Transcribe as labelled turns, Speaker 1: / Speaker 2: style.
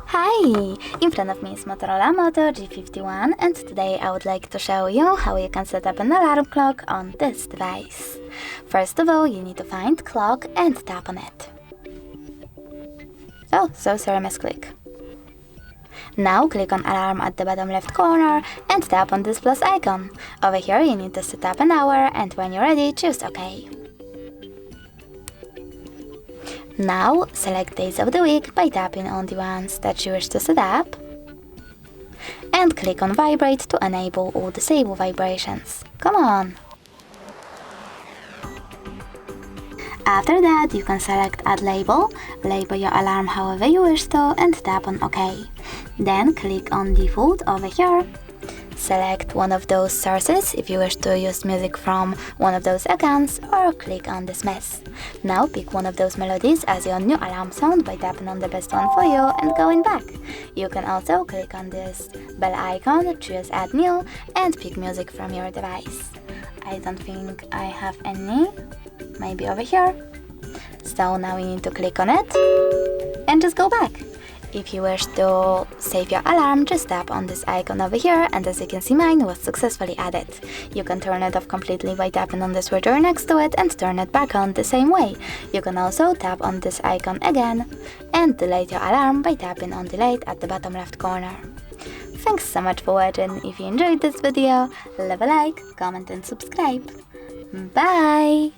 Speaker 1: Hi! In front of me is Motorola Moto G51, and today I would like to show you how you can set up an alarm clock on this device. First of all, you need to find clock and tap on it. Oh, so sorry, misclick. Now click on alarm at the bottom left corner and tap on this plus icon. Over here you need to set up an hour, and when you're ready, choose OK. Now select days of the week by tapping on the ones that you wish to set up and click on vibrate to enable or disable vibrations. Come on! After that you can select add label your alarm however you wish to and tap on OK. Then click on default over here. Select one of those sources if you wish to use music from one of those accounts, or click on dismiss. Now pick one of those melodies as your new alarm sound by tapping on the best one for you and going back. You can also click on this bell icon, choose add new and pick music from your device. I don't think I have any, maybe over here. So now you need to click on it and just go back. If you wish to save your alarm, just tap on this icon over here, and as you can see, mine was successfully added. You can turn it off completely by tapping on the switcher next to it and turn it back on the same way. You can also tap on this icon again and delete your alarm by tapping on delete at the bottom left corner. Thanks so much for watching. If you enjoyed this video, leave a like, comment and subscribe. Bye!